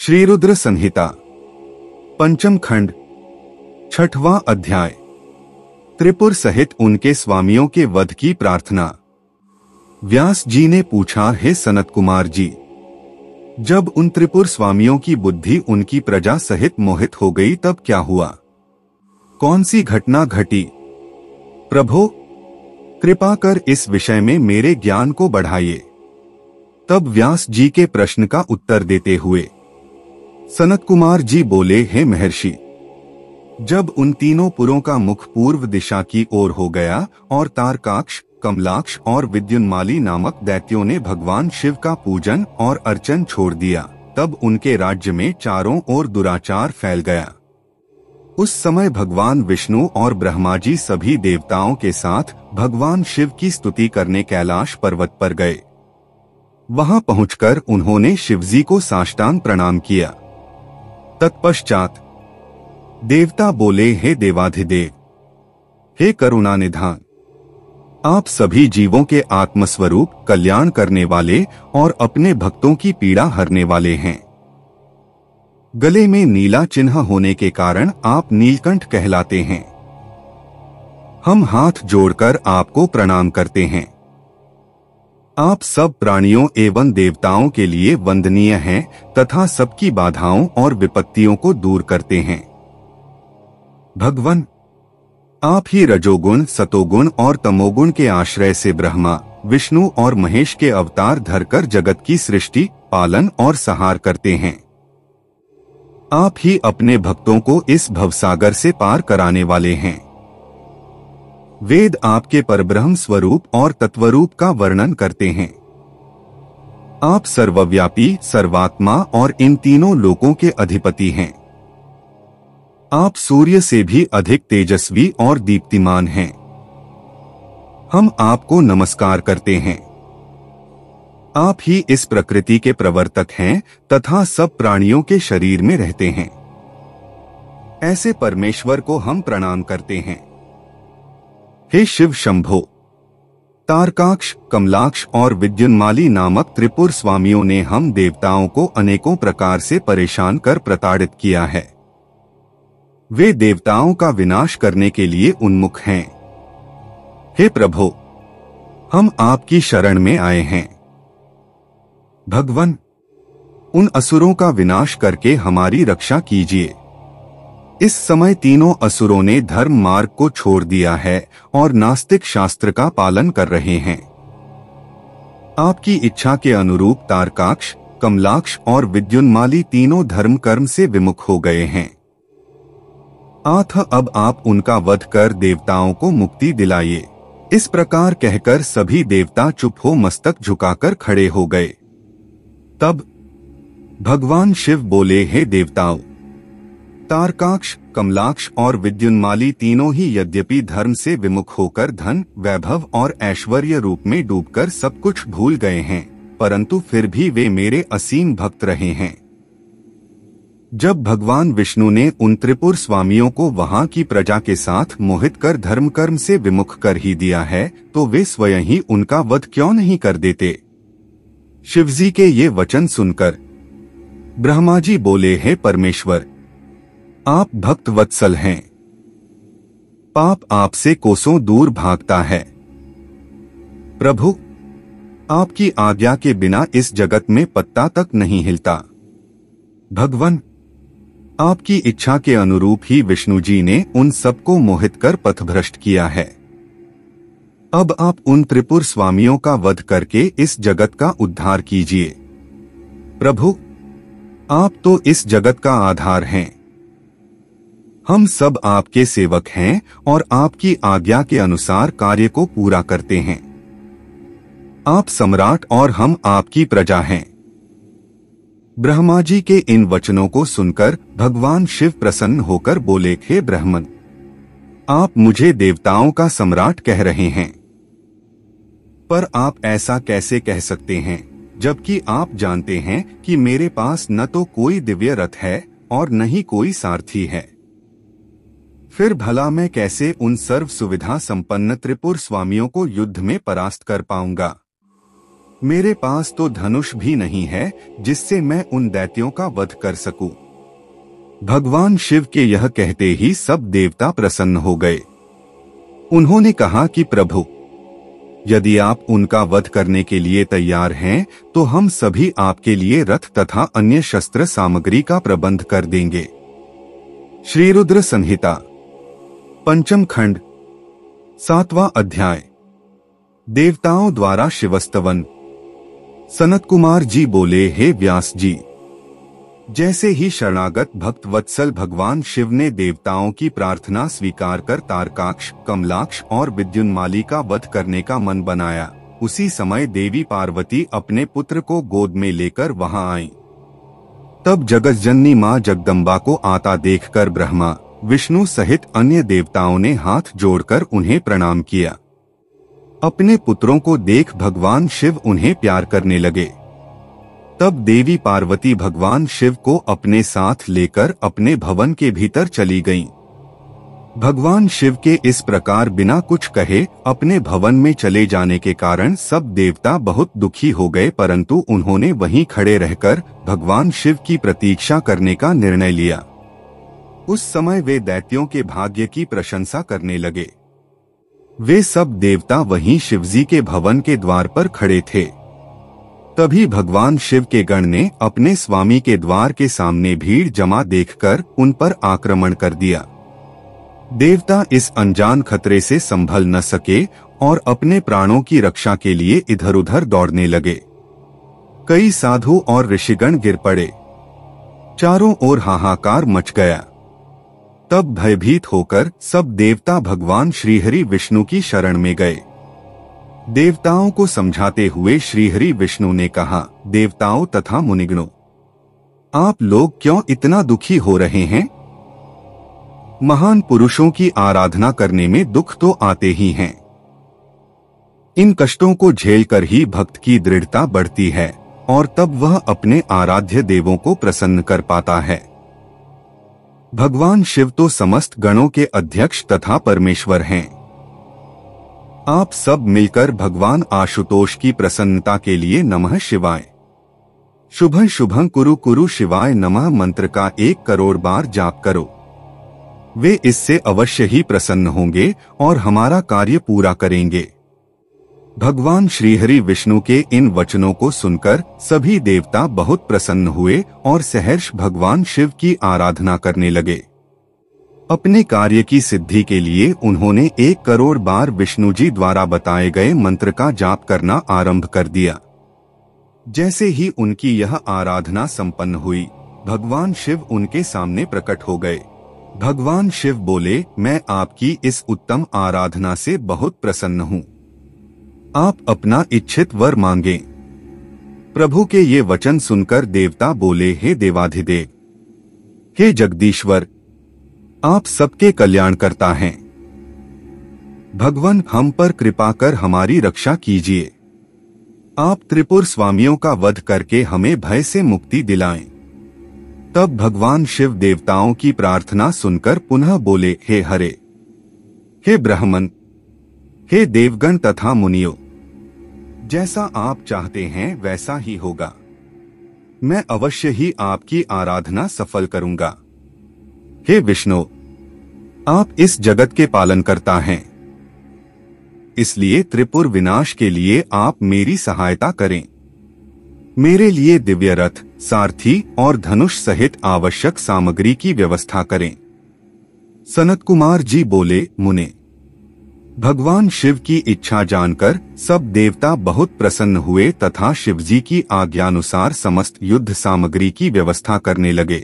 श्री रुद्र संहिता पंचम खंड छठवां अध्याय। त्रिपुर सहित उनके स्वामियों के वध की प्रार्थना। व्यास जी ने पूछा, हे सनत कुमार जी, जब उन त्रिपुर स्वामियों की बुद्धि उनकी प्रजा सहित मोहित हो गई तब क्या हुआ? कौन सी घटना घटी? प्रभो, कृपा कर इस विषय में मेरे ज्ञान को बढ़ाइए। तब व्यास जी के प्रश्न का उत्तर देते हुए सनत कुमार जी बोले, हे महर्षि, जब उन तीनों पुरों का मुख पूर्व दिशा की ओर हो गया और तारकाक्ष, कमलाक्ष और विद्युन्माली नामक दैत्यों ने भगवान शिव का पूजन और अर्चन छोड़ दिया, तब उनके राज्य में चारों ओर दुराचार फैल गया। उस समय भगवान विष्णु और ब्रह्मा जी सभी देवताओं के साथ भगवान शिव की स्तुति करने कैलाश पर्वत पर गए। वहां पहुंचकर उन्होंने शिवजी को साष्टांग प्रणाम किया। तत्पश्चात देवता बोले, हे देवाधिदेव, हे करुणानिधान, आप सभी जीवों के आत्मस्वरूप, कल्याण करने वाले और अपने भक्तों की पीड़ा हरने वाले हैं। गले में नीला चिन्ह होने के कारण आप नीलकंठ कहलाते हैं। हम हाथ जोड़कर आपको प्रणाम करते हैं। आप सब प्राणियों एवं देवताओं के लिए वंदनीय हैं तथा सबकी बाधाओं और विपत्तियों को दूर करते हैं। भगवन, आप ही रजोगुण, सतोगुण और तमोगुण के आश्रय से ब्रह्मा, विष्णु और महेश के अवतार धरकर जगत की सृष्टि, पालन और संहार करते हैं। आप ही अपने भक्तों को इस भवसागर से पार कराने वाले हैं। वेद आपके परब्रह्म स्वरूप और तत्वरूप का वर्णन करते हैं। आप सर्वव्यापी, सर्वात्मा और इन तीनों लोकों के अधिपति हैं। आप सूर्य से भी अधिक तेजस्वी और दीप्तिमान हैं। हम आपको नमस्कार करते हैं। आप ही इस प्रकृति के प्रवर्तक हैं तथा सब प्राणियों के शरीर में रहते हैं। ऐसे परमेश्वर को हम प्रणाम करते हैं। हे शिव शंभो, तारकाक्ष, कमलाक्ष और विद्युन्माली नामक त्रिपुर स्वामियों ने हम देवताओं को अनेकों प्रकार से परेशान कर प्रताड़ित किया है। वे देवताओं का विनाश करने के लिए उन्मुख हैं। हे प्रभो, हम आपकी शरण में आए हैं। भगवन, उन असुरों का विनाश करके हमारी रक्षा कीजिए। इस समय तीनों असुरों ने धर्म मार्ग को छोड़ दिया है और नास्तिक शास्त्र का पालन कर रहे हैं। आपकी इच्छा के अनुरूप तारकाक्ष, कमलाक्ष और विद्युन्माली तीनों धर्म कर्म से विमुख हो गए हैं। अतः अब आप उनका वध कर देवताओं को मुक्ति दिलाइए। इस प्रकार कहकर सभी देवता चुप हो मस्तक झुकाकर खड़े हो गए। तब भगवान शिव बोले, हे देवताओं, तारकाक्ष, कमलाक्ष और विद्युन्माली तीनों ही यद्यपि धर्म से विमुख होकर धन, वैभव और ऐश्वर्य रूप में डूबकर सब कुछ भूल गए हैं, परंतु फिर भी वे मेरे असीम भक्त रहे हैं। जब भगवान विष्णु ने उन त्रिपुर स्वामियों को वहां की प्रजा के साथ मोहित कर धर्म कर्म से विमुख कर ही दिया है, तो वे स्वयं ही उनका वध क्यों नहीं कर देते? शिवजी के ये वचन सुनकर ब्रह्मा जी बोले, हे परमेश्वर, आप भक्त वत्सल हैं। पाप आपसे कोसों दूर भागता है। प्रभु, आपकी आज्ञा के बिना इस जगत में पत्ता तक नहीं हिलता। भगवन, आपकी इच्छा के अनुरूप ही विष्णु जी ने उन सबको मोहित कर पथभ्रष्ट किया है। अब आप उन त्रिपुर स्वामियों का वध करके इस जगत का उद्धार कीजिए। प्रभु, आप तो इस जगत का आधार हैं। हम सब आपके सेवक हैं और आपकी आज्ञा के अनुसार कार्य को पूरा करते हैं। आप सम्राट और हम आपकी प्रजा हैं। ब्रह्मा जी के इन वचनों को सुनकर भगवान शिव प्रसन्न होकर बोले, हे ब्राह्मण, आप मुझे देवताओं का सम्राट कह रहे हैं, पर आप ऐसा कैसे कह सकते हैं, जबकि आप जानते हैं कि मेरे पास न तो कोई दिव्य रथ है और न ही कोई सारथी है। फिर भला मैं कैसे उन सर्व सुविधा संपन्न त्रिपुर स्वामियों को युद्ध में परास्त कर पाऊंगा? मेरे पास तो धनुष भी नहीं है जिससे मैं उन दैत्यों का वध कर सकूं। भगवान शिव के यह कहते ही सब देवता प्रसन्न हो गए। उन्होंने कहा कि प्रभु, यदि आप उनका वध करने के लिए तैयार हैं तो हम सभी आपके लिए रथ तथा अन्य शस्त्र सामग्री का प्रबंध कर देंगे। श्री रुद्र संहिता पंचम खंड 7वां अध्याय। देवताओं द्वारा शिवस्तवन। सनत कुमार जी बोले, हे व्यास जी, जैसे ही शरणागत भक्त वत्सल भगवान शिव ने देवताओं की प्रार्थना स्वीकार कर तारकाक्ष, कमलाक्ष और विद्युन्माली का वध करने का मन बनाया, उसी समय देवी पार्वती अपने पुत्र को गोद में लेकर वहां आईं। तब जगतजननी मां जगदम्बा को आता देखकर ब्रह्मा, विष्णु सहित अन्य देवताओं ने हाथ जोड़कर उन्हें प्रणाम किया। अपने पुत्रों को देख भगवान शिव उन्हें प्यार करने लगे। तब देवी पार्वती भगवान शिव को अपने साथ लेकर अपने भवन के भीतर चली गईं। भगवान शिव के इस प्रकार बिना कुछ कहे अपने भवन में चले जाने के कारण सब देवता बहुत दुखी हो गए, परंतु उन्होंने वहीं खड़े रहकर भगवान शिव की प्रतीक्षा करने का निर्णय लिया। उस समय वे दैत्यों के भाग्य की प्रशंसा करने लगे। वे सब देवता वहीं शिवजी के भवन के द्वार पर खड़े थे। तभी भगवान शिव के गण ने अपने स्वामी के द्वार के सामने भीड़ जमा देखकर उन पर आक्रमण कर दिया। देवता इस अनजान खतरे से संभल न सके और अपने प्राणों की रक्षा के लिए इधर उधर दौड़ने लगे। कई साधु और ऋषिगण गिर पड़े। चारों ओर हाहाकार मच गया। तब भयभीत होकर सब देवता भगवान श्रीहरि विष्णु की शरण में गए। देवताओं को समझाते हुए श्रीहरि विष्णु ने कहा, देवताओं तथा मुनिगणों, आप लोग क्यों इतना दुखी हो रहे हैं? महान पुरुषों की आराधना करने में दुख तो आते ही हैं। इन कष्टों को झेलकर ही भक्त की दृढ़ता बढ़ती है और तब वह अपने आराध्य देवों को प्रसन्न कर पाता है। भगवान शिव तो समस्त गणों के अध्यक्ष तथा परमेश्वर हैं। आप सब मिलकर भगवान आशुतोष की प्रसन्नता के लिए नमः शिवाय, शुभं शुभं कुरु कुरु शिवाय नमः मंत्र का 1 करोड़ बार जाप करो। वे इससे अवश्य ही प्रसन्न होंगे और हमारा कार्य पूरा करेंगे। भगवान श्रीहरि विष्णु के इन वचनों को सुनकर सभी देवता बहुत प्रसन्न हुए और सहर्ष भगवान शिव की आराधना करने लगे। अपने कार्य की सिद्धि के लिए उन्होंने 1 करोड़ बार विष्णु जी द्वारा बताए गए मंत्र का जाप करना आरंभ कर दिया। जैसे ही उनकी यह आराधना संपन्न हुई, भगवान शिव उनके सामने प्रकट हो गए। भगवान शिव बोले, मैं आपकी इस उत्तम आराधना से बहुत प्रसन्न हूँ। आप अपना इच्छित वर मांगे। प्रभु के ये वचन सुनकर देवता बोले, हे देवाधिदेव, हे जगदीश्वर, आप सबके कल्याण करता हैं। भगवान, हम पर कृपा कर हमारी रक्षा कीजिए। आप त्रिपुर स्वामियों का वध करके हमें भय से मुक्ति दिलाएं। तब भगवान शिव देवताओं की प्रार्थना सुनकर पुनः बोले, हे हरे, हे ब्राह्मण, हे देवगण तथा मुनियों, जैसा आप चाहते हैं वैसा ही होगा। मैं अवश्य ही आपकी आराधना सफल करूंगा। हे विष्णु, आप इस जगत के पालन करता हैं, इसलिए त्रिपुर विनाश के लिए आप मेरी सहायता करें। मेरे लिए दिव्य रथ, सारथी और धनुष सहित आवश्यक सामग्री की व्यवस्था करें। सनत कुमार जी बोले, मुने, भगवान शिव की इच्छा जानकर सब देवता बहुत प्रसन्न हुए तथा शिवजी की आज्ञानुसार समस्त युद्ध सामग्री की व्यवस्था करने लगे।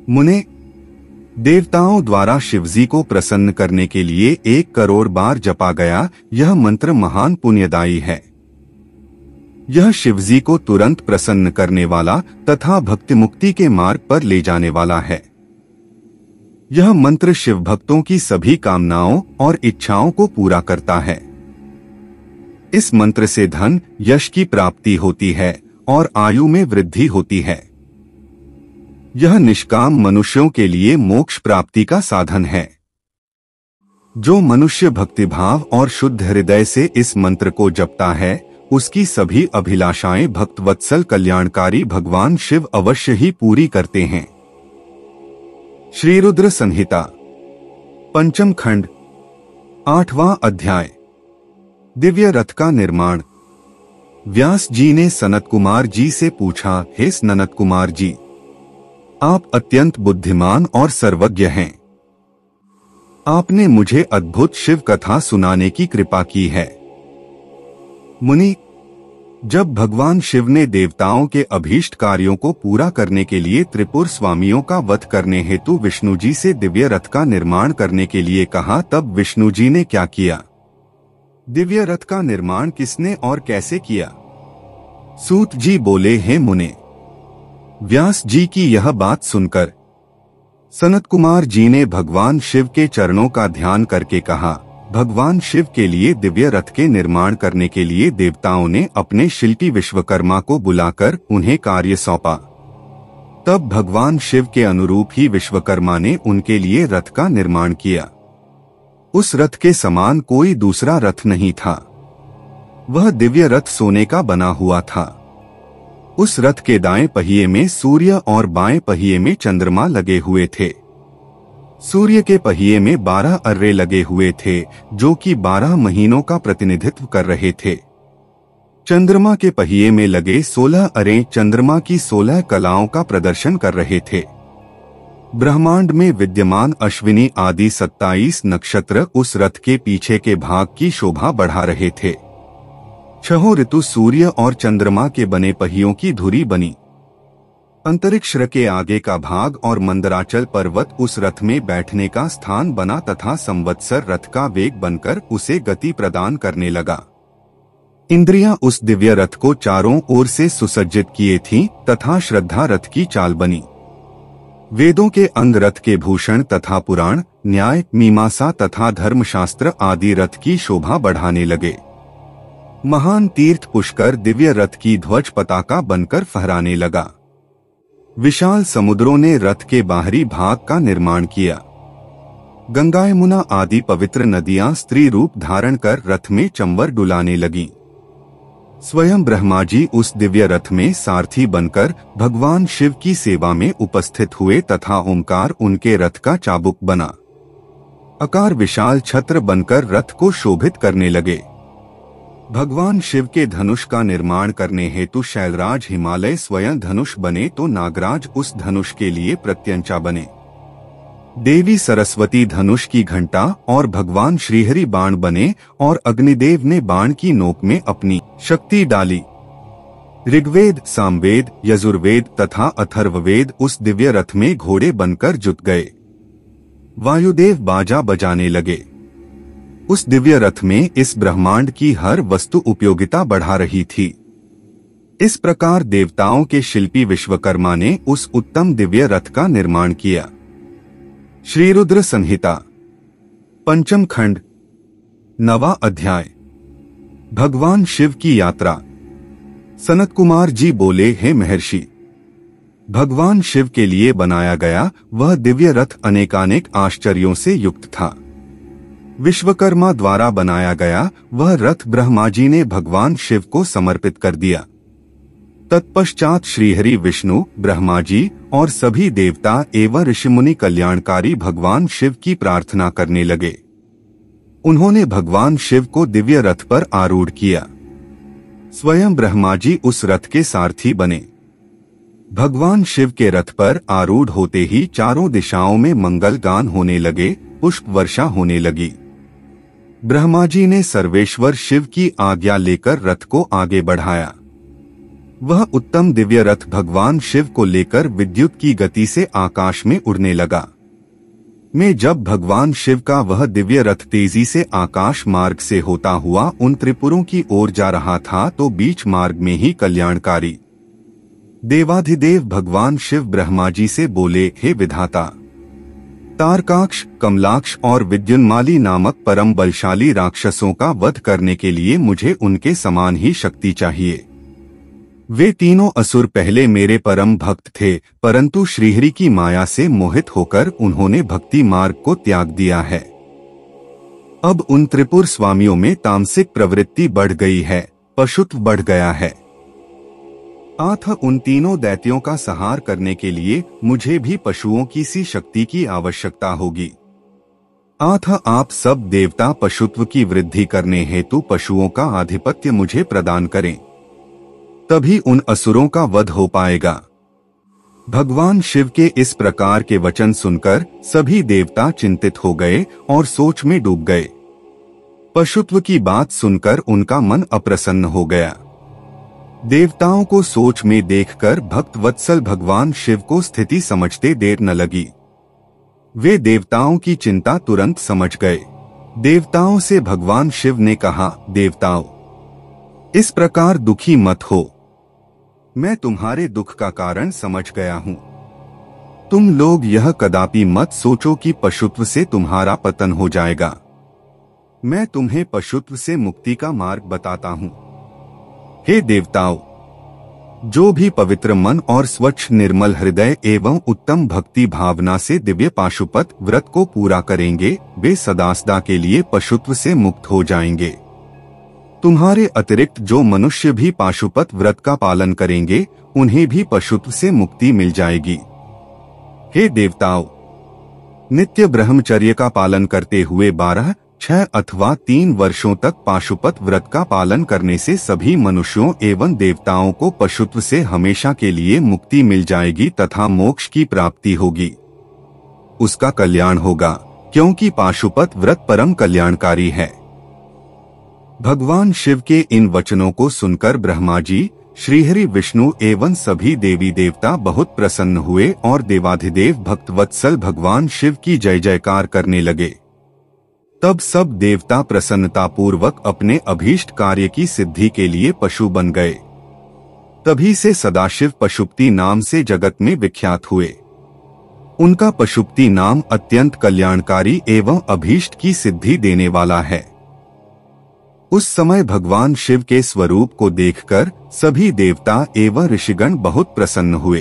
मुने, देवताओं द्वारा शिवजी को प्रसन्न करने के लिए 1 करोड़ बार जपा गया यह मंत्र महान पुण्यदायी है। यह शिवजी को तुरंत प्रसन्न करने वाला तथा भक्ति मुक्ति के मार्ग पर ले जाने वाला है। यह मंत्र शिव भक्तों की सभी कामनाओं और इच्छाओं को पूरा करता है। इस मंत्र से धन, यश की प्राप्ति होती है और आयु में वृद्धि होती है। यह निष्काम मनुष्यों के लिए मोक्ष प्राप्ति का साधन है। जो मनुष्य भक्तिभाव और शुद्ध हृदय से इस मंत्र को जपता है, उसकी सभी अभिलाषाएं भक्तवत्सल कल्याणकारी भगवान शिव अवश्य ही पूरी करते हैं। श्री रुद्र संहिता पंचम खंड 8वां अध्याय दिव्य रथ का निर्माण। व्यास जी ने सनत कुमार जी से पूछा, हे सनत कुमार जी, आप अत्यंत बुद्धिमान और सर्वज्ञ हैं। आपने मुझे अद्भुत शिव कथा सुनाने की कृपा की है। मुनि, जब भगवान शिव ने देवताओं के अभीष्ट कार्यों को पूरा करने के लिए त्रिपुर स्वामियों का वध करने हेतु विष्णु जी से दिव्य रथ का निर्माण करने के लिए कहा, तब विष्णु जी ने क्या किया? दिव्य रथ का निर्माण किसने और कैसे किया? सूत जी बोले, हे मुने, व्यास जी की यह बात सुनकर सनत कुमार जी ने भगवान शिव के चरणों का ध्यान करके कहा, भगवान शिव के लिए दिव्य रथ के निर्माण करने के लिए देवताओं ने अपने शिल्पी विश्वकर्मा को बुलाकर उन्हें कार्य सौंपा। तब भगवान शिव के अनुरूप ही विश्वकर्मा ने उनके लिए रथ का निर्माण किया। उस रथ के समान कोई दूसरा रथ नहीं था। वह दिव्य रथ सोने का बना हुआ था। उस रथ के दाएं पहिए में सूर्य और बाएं पहिए में चंद्रमा लगे हुए थे। सूर्य के पहिए में 12 अर्रे लगे हुए थे, जो कि 12 महीनों का प्रतिनिधित्व कर रहे थे। चंद्रमा के पहिए में लगे 16 अर्रे चंद्रमा की 16 कलाओं का प्रदर्शन कर रहे थे। ब्रह्मांड में विद्यमान अश्विनी आदि 27 नक्षत्र उस रथ के पीछे के भाग की शोभा बढ़ा रहे थे। 6 ऋतु सूर्य और चंद्रमा के बने पहियों की धुरी बनी। अंतरिक्ष के आगे का भाग और मंदराचल पर्वत उस रथ में बैठने का स्थान बना तथा संवत्सर रथ का वेग बनकर उसे गति प्रदान करने लगा। इंद्रियां उस दिव्य रथ को चारों ओर से सुसज्जित किए थीं तथा श्रद्धा रथ की चाल बनी। वेदों के अंग रथ के भूषण तथा पुराण, न्याय, मीमांसा तथा धर्मशास्त्र आदि रथ की शोभा बढ़ाने लगे। महान तीर्थ पुष्कर दिव्य रथ की ध्वज पताका बनकर फहराने लगा। विशाल समुद्रों ने रथ के बाहरी भाग का निर्माण किया। गंगा यमुना आदि पवित्र नदियां स्त्री रूप धारण कर रथ में चंवर डुलाने लगीं। स्वयं ब्रह्मा जी उस दिव्य रथ में सारथी बनकर भगवान शिव की सेवा में उपस्थित हुए तथा ओंकार उनके रथ का चाबुक बना। आकार विशाल छत्र बनकर रथ को शोभित करने लगे। भगवान शिव के धनुष का निर्माण करने हेतु शैलराज हिमालय स्वयं धनुष बने तो नागराज उस धनुष के लिए प्रत्यंचा बने। देवी सरस्वती धनुष की घंटा और भगवान श्रीहरि बाण बने और अग्निदेव ने बाण की नोक में अपनी शक्ति डाली। ऋग्वेद, सामवेद, यजुर्वेद तथा अथर्ववेद उस दिव्य रथ में घोड़े बनकर जुट गए। वायुदेव बाजा बजाने लगे। उस दिव्य रथ में इस ब्रह्मांड की हर वस्तु उपयोगिता बढ़ा रही थी। इस प्रकार देवताओं के शिल्पी विश्वकर्मा ने उस उत्तम दिव्य रथ का निर्माण किया। श्री रुद्र संहिता पंचम खंड 9वां अध्याय भगवान शिव की यात्रा। सनत कुमार जी बोले, हे महर्षि, भगवान शिव के लिए बनाया गया वह दिव्य रथ अनेकानेक आश्चर्यों से युक्त था। विश्वकर्मा द्वारा बनाया गया वह रथ ब्रह्मा जी ने भगवान शिव को समर्पित कर दिया। तत्पश्चात श्रीहरि विष्णु, ब्रह्मा जी और सभी देवता एवं ऋषिमुनि कल्याणकारी भगवान शिव की प्रार्थना करने लगे। उन्होंने भगवान शिव को दिव्य रथ पर आरूढ़ किया। स्वयं ब्रह्मा जी उस रथ के सारथी बने। भगवान शिव के रथ पर आरूढ़ होते ही चारों दिशाओं में मंगल गान होने लगे, पुष्प वर्षा होने लगी। ब्रह्मा जी ने सर्वेश्वर शिव की आज्ञा लेकर रथ को आगे बढ़ाया। वह उत्तम दिव्य रथ भगवान शिव को लेकर विद्युत की गति से आकाश में उड़ने लगा। में जब भगवान शिव का वह दिव्य रथ तेजी से आकाश मार्ग से होता हुआ उन त्रिपुरों की ओर जा रहा था तो बीच मार्ग में ही कल्याणकारी देवाधिदेव भगवान शिव ब्रह्मा जी से बोले, हे विधाता, तारकाक्ष, कमलाक्ष और विद्युन्माली नामक परम बलशाली राक्षसों का वध करने के लिए मुझे उनके समान ही शक्ति चाहिए। वे तीनों असुर पहले मेरे परम भक्त थे, परंतु श्रीहरि की माया से मोहित होकर उन्होंने भक्ति मार्ग को त्याग दिया है। अब उन त्रिपुर स्वामियों में तामसिक प्रवृत्ति बढ़ गई है, पशुत्व बढ़ गया है। अथ उन तीनों दैत्यों का संहार करने के लिए मुझे भी पशुओं की सी शक्ति की आवश्यकता होगी। अथ आप सब देवता पशुत्व की वृद्धि करने हेतु पशुओं का आधिपत्य मुझे प्रदान करें, तभी उन असुरों का वध हो पाएगा। भगवान शिव के इस प्रकार के वचन सुनकर सभी देवता चिंतित हो गए और सोच में डूब गए। पशुत्व की बात सुनकर उनका मन अप्रसन्न हो गया। देवताओं को सोच में देखकर भक्त वत्सल भगवान शिव को स्थिति समझते देर न लगी। वे देवताओं की चिंता तुरंत समझ गए। देवताओं से भगवान शिव ने कहा, देवताओं, इस प्रकार दुखी मत हो, मैं तुम्हारे दुख का कारण समझ गया हूं। तुम लोग यह कदापि मत सोचो कि पशुत्व से तुम्हारा पतन हो जाएगा। मैं तुम्हें पशुत्व से मुक्ति का मार्ग बताता हूं। हे देवताओं, जो भी पवित्र मन और स्वच्छ निर्मल हृदय एवं उत्तम भक्ति भावना से दिव्य पाशुपत व्रत को पूरा करेंगे, वे सदा के लिए पशुत्व से मुक्त हो जाएंगे। तुम्हारे अतिरिक्त जो मनुष्य भी पाशुपत व्रत का पालन करेंगे, उन्हें भी पशुत्व से मुक्ति मिल जाएगी। हे देवताओं, नित्य ब्रह्मचर्य का पालन करते हुए 12, 6 अथवा 3 वर्षों तक पाशुपत व्रत का पालन करने से सभी मनुष्यों एवं देवताओं को पशुत्व से हमेशा के लिए मुक्ति मिल जाएगी तथा मोक्ष की प्राप्ति होगी। उसका कल्याण होगा, क्योंकि पाशुपत व्रत परम कल्याणकारी है। भगवान शिव के इन वचनों को सुनकर ब्रह्मा जी, श्रीहरि विष्णु एवं सभी देवी देवता बहुत प्रसन्न हुए और देवाधिदेव भक्तवत्सल भगवान शिव की जय जयकार करने लगे। तब सब देवता प्रसन्नतापूर्वक अपने अभीष्ट कार्य की सिद्धि के लिए पशु बन गए। तभी से सदाशिव पशुपति नाम से जगत में विख्यात हुए। उनका पशुपति नाम अत्यंत कल्याणकारी एवं अभीष्ट की सिद्धि देने वाला है। उस समय भगवान शिव के स्वरूप को देखकर सभी देवता एवं ऋषिगण बहुत प्रसन्न हुए।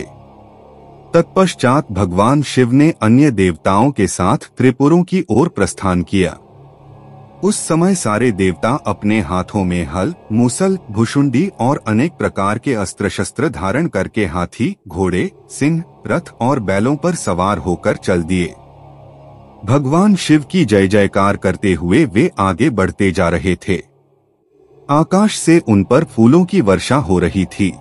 तत्पश्चात भगवान शिव ने अन्य देवताओं के साथ त्रिपुरों की ओर प्रस्थान किया। उस समय सारे देवता अपने हाथों में हल, मूसल, भुशुंडी और अनेक प्रकार के अस्त्र शस्त्र धारण करके हाथी, घोड़े, सिंह, रथ और बैलों पर सवार होकर चल दिए। भगवान शिव की जय जयकार करते हुए वे आगे बढ़ते जा रहे थे। आकाश से उन पर फूलों की वर्षा हो रही थी।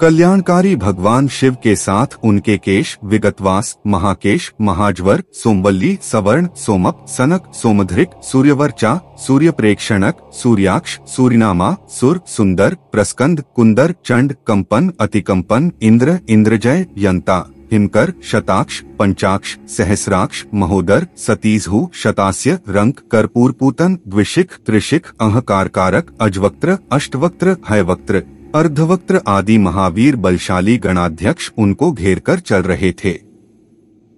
कल्याणकारी भगवान शिव के साथ उनके केश, विगतवास, महाकेश, महाज्वर, सोमवल्ली, सवर्ण, सोमप, सनक, सोमधृक, सूर्यवर्चा, सूर्यप्रेक्षणक, सूर्याक्ष, सूर्यनामा, सुर, सुंदर, प्रस्कंद, कुंदर, चंड, कंपन, अतिकंपन, इंद्र, इंद्रजय, यंता, हिमकर, शताक्ष, पंचाक्ष, सहस्राक्ष, महोदर, सतीजहु, शतास्य, रंक, कर्पूरपूतन, द्विशिख, त्रिशिख, अहकारकारक, अजवक्त्र, अष्टवक्त्र, हयवक्त्र, अर्धवक्त्र आदि महावीर बलशाली गणाध्यक्ष उनको घेरकर चल रहे थे।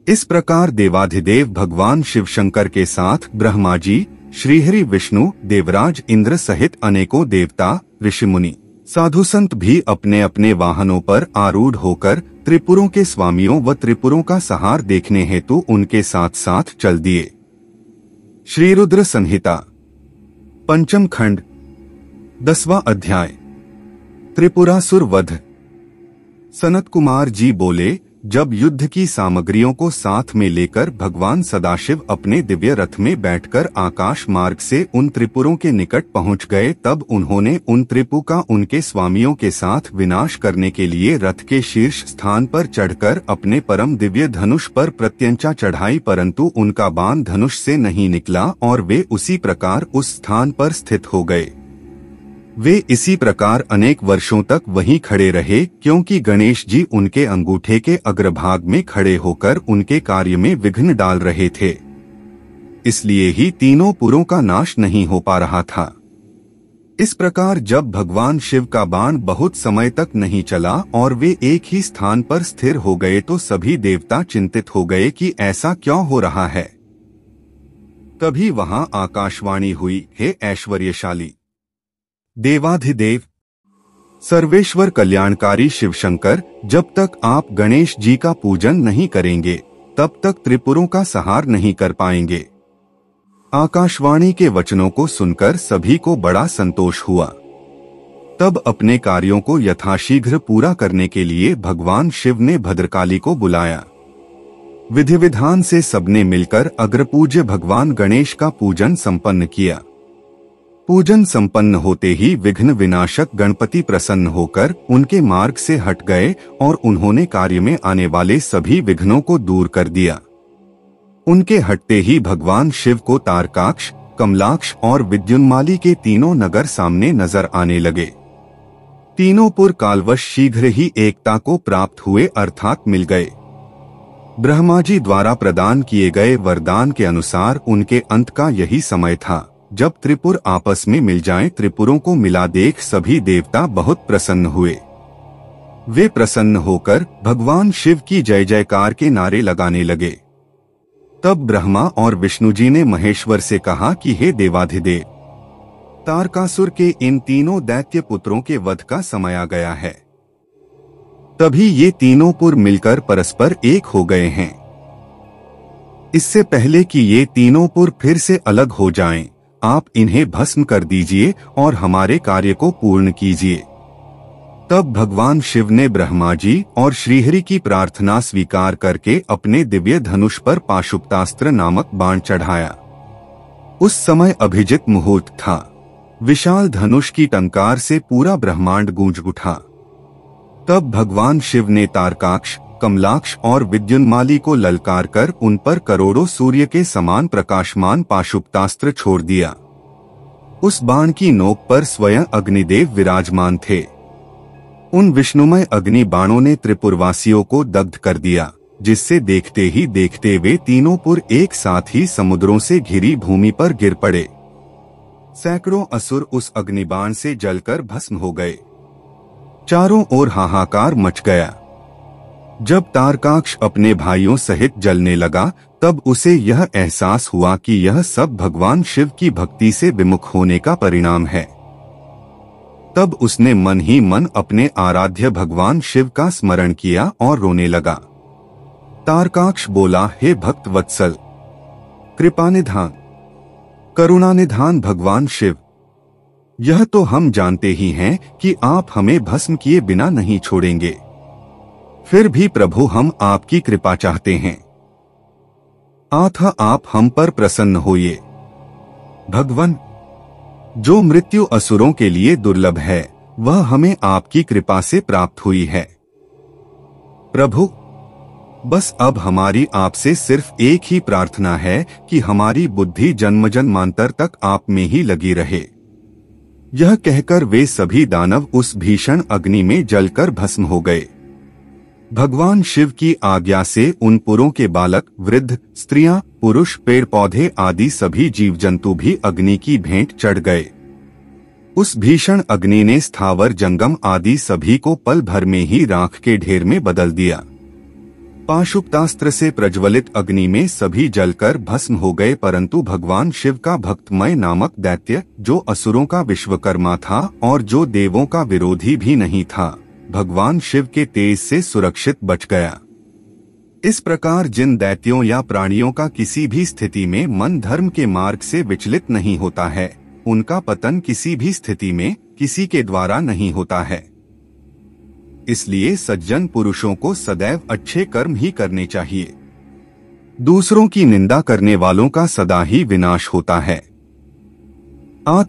इस प्रकार देवाधिदेव भगवान शिव शंकर के साथ ब्रह्मा जी, श्रीहरि विष्णु, देवराज इंद्र सहित अनेकों देवता, ऋषि मुनि, साधु संत भी अपने अपने वाहनों पर आरूढ़ होकर त्रिपुरों के स्वामियों व त्रिपुरों का संहार देखने हेतु उनके साथ साथ चल दिए। श्री रुद्र संहिता पंचम खंड 10वां अध्याय त्रिपुरासुर वध। सनत कुमार जी बोले, जब युद्ध की सामग्रियों को साथ में लेकर भगवान सदाशिव अपने दिव्य रथ में बैठकर आकाश मार्ग से उन त्रिपुरों के निकट पहुंच गए, तब उन्होंने उन त्रिपु का उनके स्वामियों के साथ विनाश करने के लिए रथ के शीर्ष स्थान पर चढ़कर अपने परम दिव्य धनुष पर प्रत्यंचा चढ़ाई, परंतु उनका बाण धनुष से नहीं निकला और वे उसी प्रकार उस स्थान पर स्थित हो गए। वे इसी प्रकार अनेक वर्षों तक वहीं खड़े रहे, क्योंकि गणेश जी उनके अंगूठे के अग्रभाग में खड़े होकर उनके कार्य में विघ्न डाल रहे थे। इसलिए ही तीनों पुरों का नाश नहीं हो पा रहा था। इस प्रकार जब भगवान शिव का बाण बहुत समय तक नहीं चला और वे एक ही स्थान पर स्थिर हो गए, तो सभी देवता चिंतित हो गए कि ऐसा क्यों हो रहा है। तभी वहां आकाशवाणी हुई, हे ऐश्वर्यशाली देवाधिदेव सर्वेश्वर कल्याणकारी शिवशंकर, जब तक आप गणेश जी का पूजन नहीं करेंगे तब तक त्रिपुरों का संहार नहीं कर पाएंगे। आकाशवाणी के वचनों को सुनकर सभी को बड़ा संतोष हुआ। तब अपने कार्यों को यथाशीघ्र पूरा करने के लिए भगवान शिव ने भद्रकाली को बुलाया। विधि विधान से सबने मिलकर अग्रपूज्य भगवान गणेश का पूजन संपन्न किया। पूजन संपन्न होते ही विघ्न विनाशक गणपति प्रसन्न होकर उनके मार्ग से हट गए और उन्होंने कार्य में आने वाले सभी विघ्नों को दूर कर दिया। उनके हटते ही भगवान शिव को तारकाक्ष, कमलाक्ष और विद्युन्माली के तीनों नगर सामने नजर आने लगे। तीनों पुर कालवश शीघ्र ही एकता को प्राप्त हुए अर्थात मिल गए। ब्रह्मा जी द्वारा प्रदान किए गए वरदान के अनुसार उनके अंत का यही समय था जब त्रिपुर आपस में मिल जाएं। त्रिपुरों को मिला देख सभी देवता बहुत प्रसन्न हुए। वे प्रसन्न होकर भगवान शिव की जय जयकार के नारे लगाने लगे। तब ब्रह्मा और विष्णु जी ने महेश्वर से कहा कि हे देवाधिदेव, तारकासुर के इन तीनों दैत्य पुत्रों के वध का समय आ गया है। तभी ये तीनों पुर मिलकर परस्पर एक हो गए हैं। इससे पहले कि ये तीनों पुर फिर से अलग हो जाएं, आप इन्हें भस्म कर दीजिए और हमारे कार्य को पूर्ण कीजिए। तब भगवान शिव ने ब्रह्मा जी और श्रीहरि की प्रार्थना स्वीकार करके अपने दिव्य धनुष पर पाशुपतास्त्र नामक बाण चढ़ाया। उस समय अभिजित मुहूर्त था। विशाल धनुष की टंकार से पूरा ब्रह्मांड गूंज उठा। तब भगवान शिव ने तारकाक्ष, कमलाक्ष और विद्युन्माली को ललकार कर उन पर करोड़ों सूर्य के समान प्रकाशमान पाशुपतास्त्र छोड़ दिया। उस बाण की नोक पर स्वयं अग्निदेव विराजमान थे। उन विष्णुमय अग्नि बाणों ने त्रिपुरवासियों को दग्ध कर दिया, जिससे देखते ही देखते वे तीनों पुर एक साथ ही समुद्रों से घिरी भूमि पर गिर पड़े। सैकड़ों असुर उस अग्निबाण से जलकर भस्म हो गए। चारों ओर हाहाकार मच गया। जब तारकाक्ष अपने भाइयों सहित जलने लगा, तब उसे यह एहसास हुआ कि यह सब भगवान शिव की भक्ति से विमुख होने का परिणाम है। तब उसने मन ही मन अपने आराध्य भगवान शिव का स्मरण किया और रोने लगा। तारकाक्ष बोला, हे भक्त वत्सल, कृपानिधान, करुणानिधान भगवान शिव, यह तो हम जानते ही हैं कि आप हमें भस्म किए बिना नहीं छोड़ेंगे। फिर भी प्रभु हम आपकी कृपा चाहते हैं। आप हम पर प्रसन्न होइए। भगवान, जो मृत्यु असुरों के लिए दुर्लभ है वह हमें आपकी कृपा से प्राप्त हुई है। प्रभु, बस अब हमारी आपसे सिर्फ एक ही प्रार्थना है कि हमारी बुद्धि जन्म जन्मांतर तक आप में ही लगी रहे। यह कहकर वे सभी दानव उस भीषण अग्नि में जलकर भस्म हो गए। भगवान शिव की आज्ञा से उन पुरों के बालक, वृद्ध, स्त्रियां, पुरुष, पेड़ पौधे आदि सभी जीव जंतु भी अग्नि की भेंट चढ़ गए। उस भीषण अग्नि ने स्थावर जंगम आदि सभी को पल भर में ही राख के ढेर में बदल दिया। पाशुपतास्त्र से प्रज्वलित अग्नि में सभी जलकर भस्म हो गए, परंतु भगवान शिव का भक्तमय नामक दैत्य, जो असुरों का विश्वकर्मा था और जो देवों का विरोधी भी नहीं था, भगवान शिव के तेज से सुरक्षित बच गया। इस प्रकार जिन दैत्यों या प्राणियों का किसी भी स्थिति में मन धर्म के मार्ग से विचलित नहीं होता है, उनका पतन किसी भी स्थिति में किसी के द्वारा नहीं होता है। इसलिए सज्जन पुरुषों को सदैव अच्छे कर्म ही करने चाहिए। दूसरों की निंदा करने वालों का सदा ही विनाश होता है।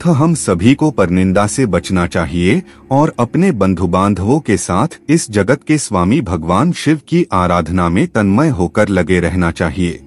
हम सभी को परनिंदा से बचना चाहिए और अपने बंधु बांधवों के साथ इस जगत के स्वामी भगवान शिव की आराधना में तन्मय होकर लगे रहना चाहिए।